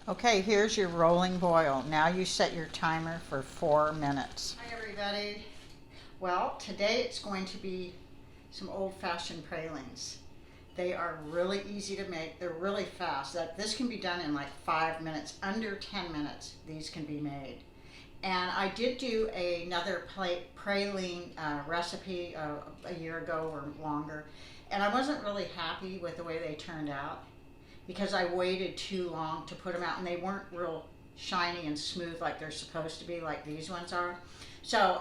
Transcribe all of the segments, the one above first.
Okay, here's your rolling boil. Now you set your timer for 4 minutes. Hi everybody. Well, today it's going to be some old-fashioned pralines. They are really easy to make. They're really fast. This can be done in like 5 minutes. Under 10 minutes, these can be made. And I did do another praline recipe a year ago or longer. And I wasn't really happy with the way they turned out, because I waited too long to put them out, and they weren't real shiny and smooth like they're supposed to be, like these ones are. So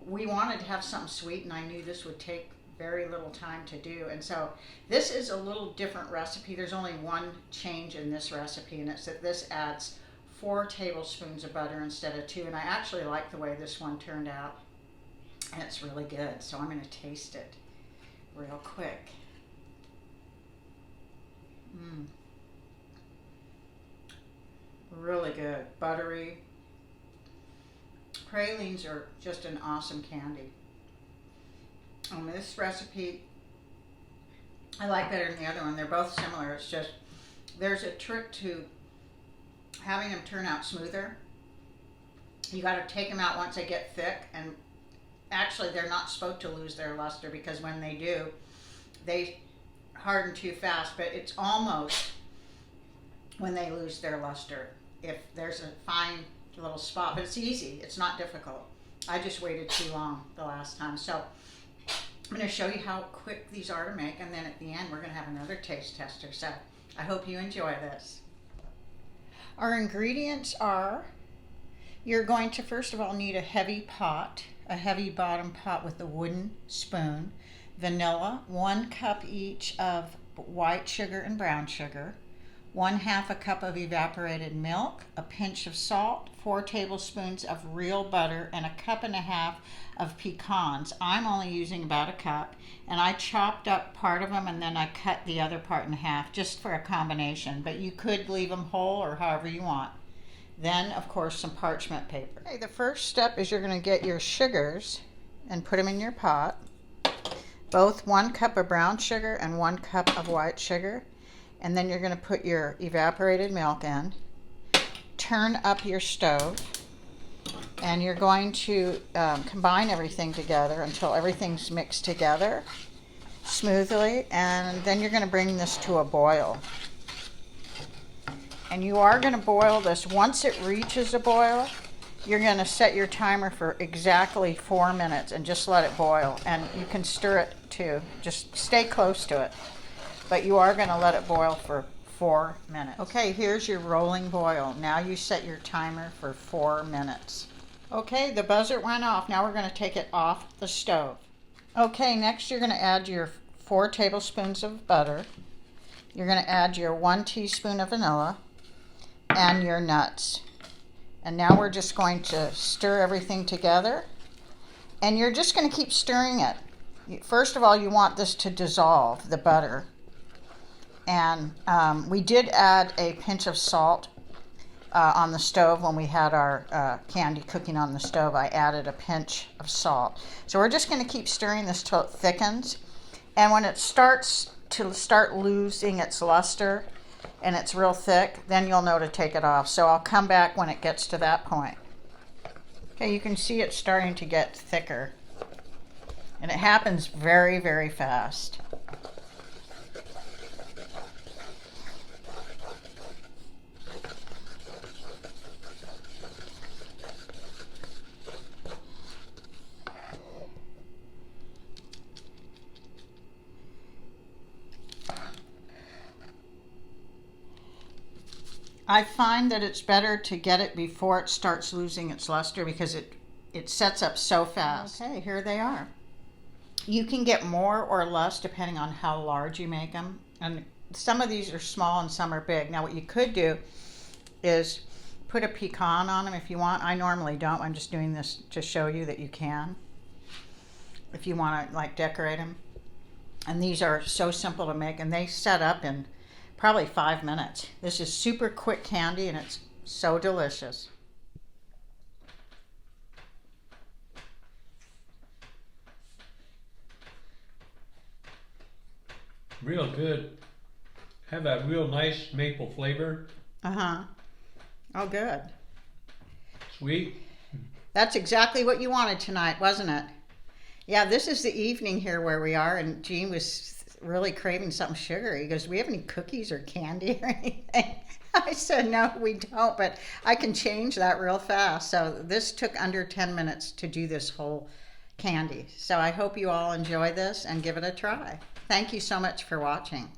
we wanted to have something sweet, and I knew this would take very little time to do. And so this is a little different recipe. There's only one change in this recipe, and it's that this adds 4 tablespoons of butter instead of 2. And I actually like the way this one turned out, and it's really good. So I'm going to taste it real quick. Really good, buttery. Pralines are just an awesome candy. This recipe I like better than the other one. They're both similar. It's just there's a trick to having them turn out smoother. You got to take them out once they get thick, and actually they're not supposed to lose their luster, because when they do, they harden too fast. But it's almost when they lose their luster, if there's a fine little spot. But it's easy. It's not difficult. I just waited too long the last time. So I'm going to show you how quick these are to make, and then at the end we're going to have another taste tester. So I hope you enjoy this. Our ingredients are, you're going to first of all need a heavy pot, a heavy bottom pot with a wooden spoon, vanilla, 1 cup each of white sugar and brown sugar, 1/2 a cup of evaporated milk, a pinch of salt, 4 tablespoons of real butter, and 1.5 cups of pecans. I'm only using about 1 cup, and I chopped up part of them and then I cut the other part in half just for a combination, but you could leave them whole or however you want. Then, of course, some parchment paper. Okay, the first step is you're going to get your sugars and put them in your pot. Both 1 cup of brown sugar and 1 cup of white sugar. And then you're going to put your evaporated milk in. Turn up your stove. And you're going to combine everything together until everything's mixed together smoothly. And then you're going to bring this to a boil. And you are going to boil this. Once it reaches a boil, you're going to set your timer for exactly 4 minutes and just let it boil. And you can stir it too. Just stay close to it. But you are going to let it boil for 4 minutes. Okay, here's your rolling boil. Now you set your timer for 4 minutes. Okay, the buzzer went off. Now we're going to take it off the stove. Okay, next you're going to add your 4 tablespoons of butter. You're going to add your 1 teaspoon of vanilla and your nuts. And now we're just going to stir everything together. And you're just going to keep stirring it. First of all, you want this to dissolve, the butter. And we did add a pinch of salt on the stove when we had our candy cooking on the stove. I added a pinch of salt. So we're just going to keep stirring this till it thickens. And when it starts to losing its luster and it's real thick, then you'll know to take it off. So I'll come back when it gets to that point. Okay, you can see it's starting to get thicker. And it happens very, very fast. I find that it's better to get it before it starts losing its luster, because it sets up so fast. Okay, here they are. You can get more or less depending on how large you make them. And some of these are small and some are big. Now what you could do is put a pecan on them if you want. I normally don't. I'm just doing this to show you that you can, if you want to like decorate them. And these are so simple to make, and they set up in probably 5 minutes. This is super quick candy, and it's so delicious. Real good. Have that real nice maple flavor. Uh-huh. Oh, good. Sweet. That's exactly what you wanted tonight, wasn't it? Yeah, this is the evening here where we are, and Gene was really craving something sugary. He goes, "Do we have any cookies or candy or anything?" I said, "No, we don't, but I can change that real fast." So this took under 10 minutes to do this whole candy. So I hope you all enjoy this and give it a try. Thank you so much for watching.